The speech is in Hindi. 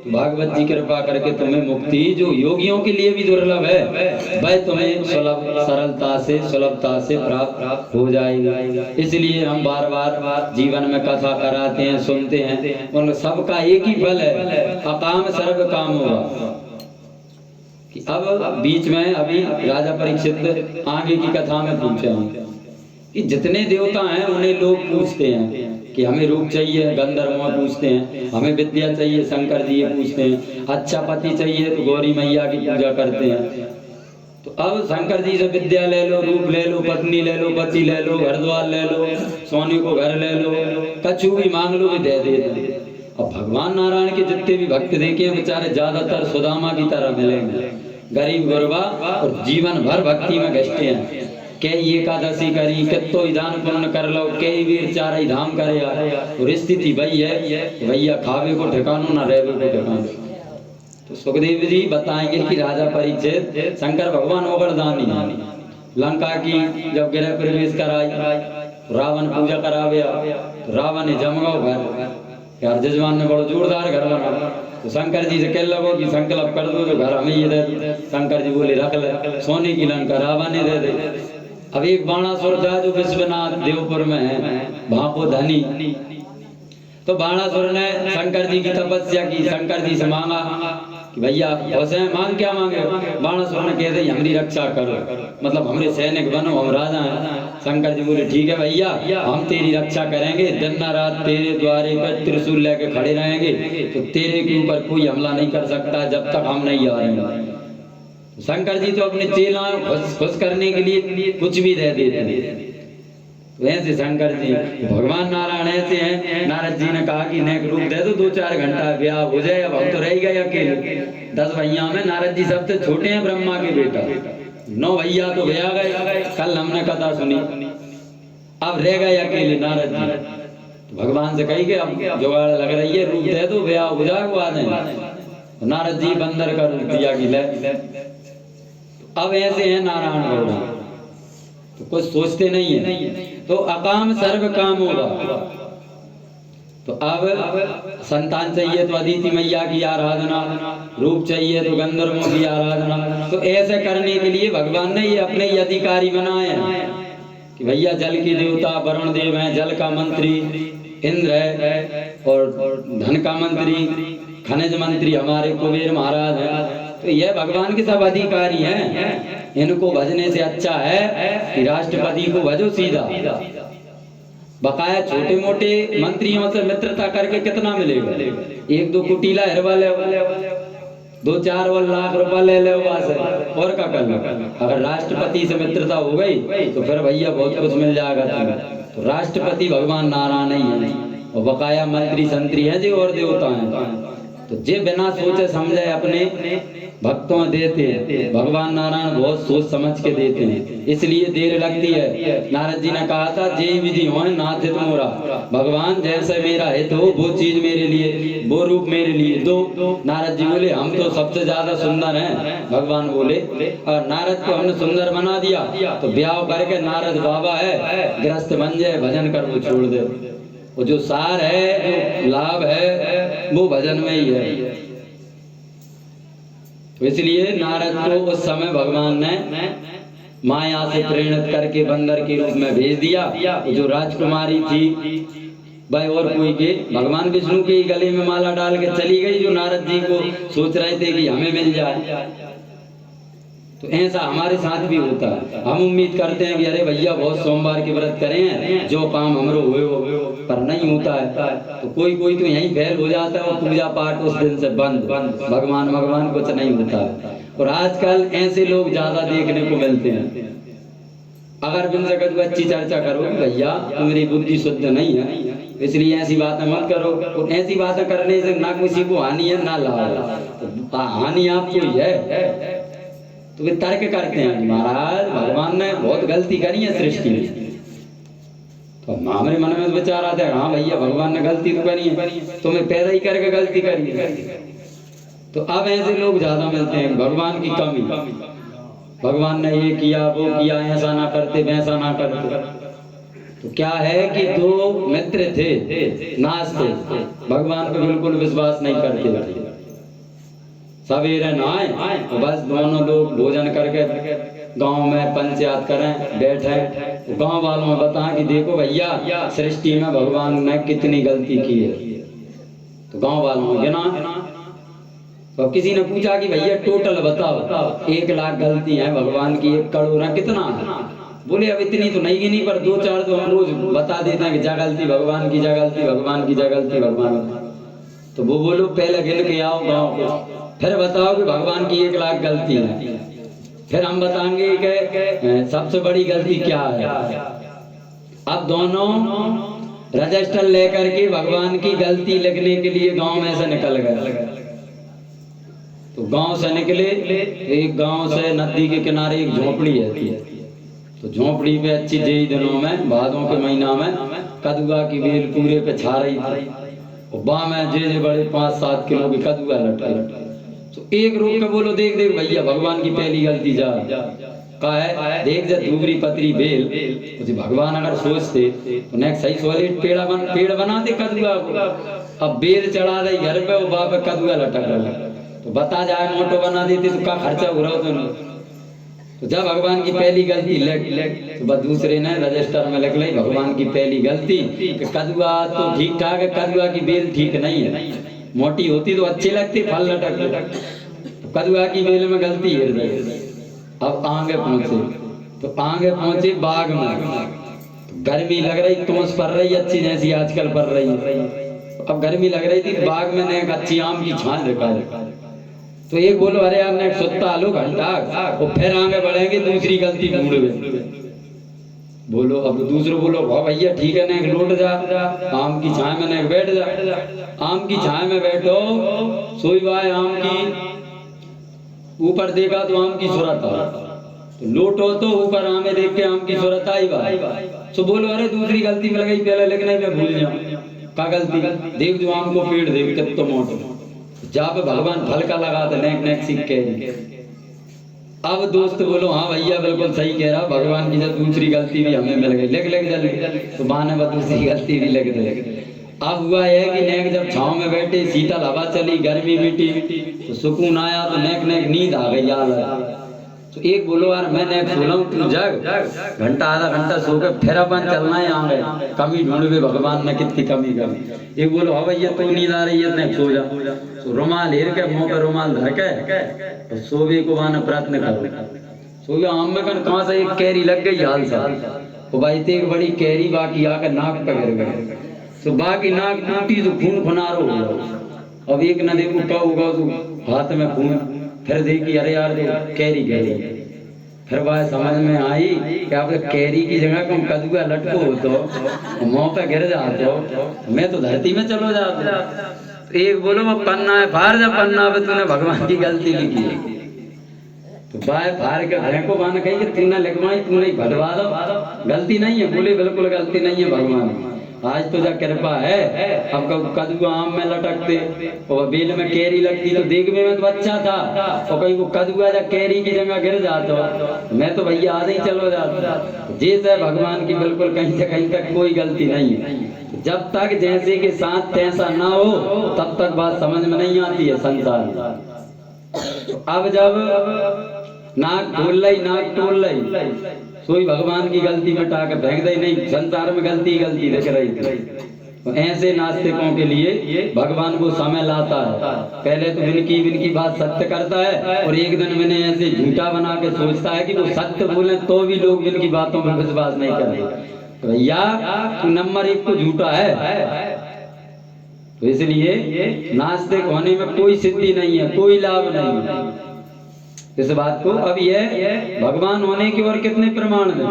भागवत जी कृपा करके तुम्हें मुक्ति जो योगियों के लिए भी दुर्लभ है वह तुम्हें सरलता से सुलभता से प्राप्त हो जाएगी। इसलिए हम बार बार जीवन में कथा कराते हैं, सुनते हैं, उन सबका एक ही फल है, अकाम सर्व काम होगा। कि अब बीच में अभी राजा परीक्षित आगे की कथा में पूछे हैं कि जितने देवता हैं उन्हें लोग पूछते हैं कि हमें रूप चाहिए, गंधर्व पूछते हैं, हमें विद्या चाहिए, शंकर जी ये पूछते हैं, अच्छा पति चाहिए तो गौरी मैया की पूजा करते हैं। तो अब शंकर जी से विद्या ले लो, रूप ले लो, पत्नी ले लो, पति ले लो, घर द्वार ले लो, सोने को घर ले लो, कछु भी मांग लो भी दे देते। अब भगवान नारायण के जितने भी भक्त देखे बेचारे ज्यादातर सुदामा की तरह मिलेंगे, गरीब गुरबा और जीवन भर भक्ति में घसते हैं। कई एकादशी करी, कितो दान पुण्य कर लो, कई वीर चार धाम करे, और स्थिति वही है भैया खावे को ठिकानो ना रहवे को ठिकानो। तो सुखदेव जी बताएंगे कि राजा परीक्षित शंकर भगवान वरदानी लंका की जब गृह प्रवेश कराई, रावण पूजा करावे, रावण ने जमगाओ घर यार जजमान ने बड़ो जोरदार घर बना। तो शंकर जी से कह लगो कि संकल्प कर दो जो घर हमें ये दे दो। शंकर जी बोले रख ले, सोने की लंका रावण ने दे दे। अब एक बाणासुर था जो विश्वनाथ देवपुर में है, भापो धनी। तो बाणासुर ने शंकर जी की तपस्या की, शंकर जी से मांगा कि भैया वैसे मांग क्या मांगे। बाणासुर ने कह दे हमारी रक्षा करो, मतलब हमरे सैनिक बनो, हम राजा हैं। शंकर जी बोले ठीक है भैया हम तेरी रक्षा करेंगे, दिन न रात तेरे द्वारे पर त्रिशूल लेके खड़े रहेंगे, तो तेरे के ऊपर कोई हमला नहीं कर सकता जब तक हम नहीं आ रहे। शंकर जी तो अपने चेलाओं खुश करने के लिए कुछ भी दे देते हैं। वैसे शंकर जी भगवान नारायण ऐसे हैं, नारद जी ने कहा कि नेक रूप दे दो, 2-4 घंटा ब्याह हो जाए, अब हम तो रह गए अकेले। 10 भैया में नारद जी सबसे छोटे हैं, ब्रह्मा के बेटा, 9 भैया तो ब्याह गए, कल हमने कथा सुनी, अब रह गए अकेले नारद जी। तो भगवान से कही कि अब जुगाड़ लग रही है, रूप दे दो, ब्याह हो जाए, वो आ जाए। नारद जी बंदर का रूप दिया कि ले। अब ऐसे हैं नारायण भगवान, तो कुछ सोचते नहीं है, तो अकाम सर्व काम होगा। तो अब संतान चाहिए तो अदिति मैया की आराधना, रूप चाहिए तो गंधर्वों की आराधना। तो ऐसे करने के लिए भगवान ने ये अपने ही अधिकारी बनाए हैं कि भैया जल की देवता वरुण देव हैं, जल का मंत्री इंद्र है, और धन का मंत्री खनिज मंत्री हमारे कुबेर महाराज हैं। तो यह भगवान के सब अधिकारी हैं, इनको भजने से अच्छा है कि राष्ट्रपति को भजो सीधा। बकाया छोटे मोटे मंत्रियों से मित्रता करके कितना मिलेगा, 1-2 कुटीला हिरवा ले, 2-4 लाख रुपया ले ले और क्या कर लो। अगर राष्ट्रपति से मित्रता हो गई तो फिर भैया बहुत कुछ मिल जाएगा तुम्हें। तो राष्ट्रपति भगवान नारायण ही है, और बकाया मंत्री संत्री है जो और देवता हैं। तो जे बिना सोचे समझे अपने भक्तों देते हैं, भगवान नारायण बहुत सोच समझ के देते हैं, इसलिए देर लगती है। नारद जी ने कहा था जे विधि हो नाथ हित मोरा, भगवान जैसे मेरा हित हो वो चीज मेरे लिए, वो रूप मेरे लिए दो। नारद जी बोले हम तो सबसे ज्यादा सुंदर हैं। भगवान बोले और नारद को हमने सुंदर बना दिया तो ब्याह करके नारद बाबा है, गृहस्थ बन जाए, भजन कर वो छोड़ दे। वो जो सार है, जो लाभ है वो भजन में ही है। तो इसलिए नारद को उस समय भगवान ने माया से प्रेरित करके बंदर के रूप में भेज दिया। जो राजकुमारी थी भाई और कोई के भगवान विष्णु के गले में माला डाल के चली गई, जो नारद जी को सोच रहे थे कि हमें मिल जाए। तो ऐसा हमारे साथ भी होता है। हम उम्मीद करते हैं कि अरे भैया बहुत सोमवार के व्रत करें हैं, जो काम हमरो हुए हो, पर नहीं होता है। तो कोई कोई तो यहीं फेल हो जाता है और पूजा पाठ उस दिन से बंद, भगवान कुछ नहीं होता है। और आजकल ऐसे लोग ज्यादा देखने को मिलते हैं। अगर बिन जगत को अच्छी चर्चा करो भैया तुम्हारी बुद्धि शुद्ध नहीं है, इसलिए ऐसी बातें मत करो। और ऐसी बातें करने से ना किसी को हानि है ना लाभ। तो हानि आपको ही है। तो वे तर्क करते हैं महाराज भगवान ने बहुत गलती करी है सृष्टि में। तो हमारे मन में विचार आता है हाँ भैया भगवान ने गलती तो करी है, तुम्हें पैदा ही करके गलती करी है। तो अब ऐसे लोग ज्यादा मिलते हैं, भगवान की कमी, भगवान ने ये किया वो किया, ऐसा ना करते वैसा ना करते। तो क्या है कि 2 मित्र थे नास्तिक, भगवान को बिल्कुल विश्वास नहीं करते थे। सवेरे नहाए तो बस दोनों लोग भोजन करके गांव में पंचायत करें बैठे, गांव वालों में बताएं कि देखो भैया सृष्टि में भगवान ने कितनी गलती की है। तो गांव वालों ने गिना, तो किसी ने पूछा कि भैया टोटल बताओ 1 लाख गलती है भगवान की, 1 करोड़ है, कितना है? बोले अब इतनी तो नहीं गिनी, पर 2-4 तो हम रोज बता देते हैं कि जा गलती भगवान की, जा गलती भगवान की, जा गलती भगवान की। तो वो बोलो पहले गिन के आओ गाँव को, फिर बताओ कि भगवान की 1 लाख गलती है, फिर हम बताएंगे कि सबसे बड़ी गलती क्या है। अब दोनों रजिस्टर लेकर के भगवान की गलती लिखने के लिए गांव में से निकल गए। तो गांव से निकले, एक गांव से नदी के किनारे एक झोपड़ी है, तो झोपड़ी पे अच्छी जेई दिनों में भादों के महीना में कदुआ की बेल पूरे पे छा रही थी, और बाह में जे बड़े 5-7 किलो की कदुआ लटके। तो एक रोक के बोलो देख देख भैया भगवान की पहली गलती जा का है, देख जा दूबरी पतरी बेल, मुझे भगवान अगर सोचते तो नेक सही सॉलिड पेड़ बनाते कदुआ को। अब बेल चढ़ा रही घर पे, वो बाप कदुआ लटक रहा, तो बता जाए मोटो बना देते तो क्या खर्चा हो रहा हो। तो जब भगवान की पहली गलती लिख तो बस दूसरे ने रजिस्टर में लिख ली भगवान की पहली गलती कि कदुआ तो ठीक ठाक है, कदुआ की बेल ठीक नहीं है, मोटी होती तो अच्छी लगती, फल लटक, तो कदुआ की बेल में गलती है। अब आगे पहुंचे, तो आगे पहुंचे बाग में, गर्मी लग रही, तोस पड़ रही अच्छी जैसी आजकल पड़ रही है। अब गर्मी लग रही थी, बाग में ने अच्छी आम की छाल दिखाई। तो एक बोलो अरे यार ने सुत्ता लो घंटा, और फिर आगे बढ़ेंगे दूसरी गलती ढूंढ गए। बोलो अब दूसरों बोलो वाह भैया ठीक है ने लौट जा, आम की छाया में ने बैठ जा। आम की छाया में बैठो, सोई बाय आम की, ऊपर देखा तो आम की सूरत आ, तो लोटो तो ऊपर आमे देख के आम की सूरत आई बा। तो बोलो अरे दूसरी गलती में लगाई पहले लिखने में भूल जाओ का गलती, देख जो आम को पेड़ देख कितना मोटो, जहाँ पे भगवान फल का लगा दे नेक नेक सीख के। अब दोस्त बोलो हाँ भैया बिल्कुल सही कह रहा, भगवान की जब दूसरी गलती भी हमें मिल गई, लिख जल्दी, तो माने बस दूसरी गलती भी लिख दे। अब हुआ है कि नेक जब छांव में बैठे, शीतल हवा चली, गर्मी मिटी, तो सुकून आया, तो नेक नेक नींद आ गई याद है। तो एक बोलो यार मैं नेक सो लूं, तू जग घंटा आधा घंटा सो के फिर अपन चलना है आगे, कमी ढूंढ भगवान ने कितनी कमी करी। एक बोलो हाँ भैया तो नींद आ रही है नेक सो जा, तो रुमाल हेर के मुंह पे रुमाल धर के और सोवे को आने प्रयत्न करो। सो आम में कहाँ से एक कैरी लग गई हाल सा, तो भाई एक बड़ी कैरी बाकी आकर नाक पे गिर गई, तो बाकी नाक टूटी तो खून खुनारो हो गया। अब एक न देखो क्या होगा, तो हाथ में खून, फिर देखी अरे यार कैरी कैरी, फिर बात समझ में आई कि आप कैरी की जगह कम कदुआ लटको हो तो मुंह पे गिर जाते हो, मैं तो धरती में चलो जाता। तो एक बोलो वो पन्ना है फाड़ जा, पन्ना पे तूने भगवान की गलती लिखी है, तो बाय फाड़ के फेंको, बाने कही कि तूने लिखवाई, तूने भटवा दो, गलती नहीं है। बोले बिल्कुल गलती नहीं है भगवान, आज तो जा कृपा है। अब कदुआ आम में लटकते और बेल में कैरी लगती तो देखने में तो अच्छा था, और कहीं वो कदुआ जा कैरी की जगह गिर जाता, मैं तो भैया आज ही चलो जाता। जैसे भगवान की बिल्कुल कहीं से कहीं तक कोई गलती नहीं है, जब तक जैसे के साथ तैसा ना हो तब तक बात समझ में नहीं आती है संसार। अब जब नाक टोल रही सोई भगवान की गलती मिटा के फेंक दे, नहीं संसार में गलती दिख रही थी। तो ऐसे नास्तिकों के लिए भगवान को समय लाता है, पहले तो विनकी बात सत्य करता है, और एक दिन मैंने ऐसे झूठा बना के सोचता है कि वो सत्य बोले तो भी लोग इनकी बातों पर विश्वास नहीं करते। तो भैया तू नंबर 1 तो झूठा है। तो इसलिए नास्तिक होने में कोई सिद्धि नहीं है, कोई लाभ नहीं है इस बात को। अब ये भगवान होने की और कितने प्रमाण हैं।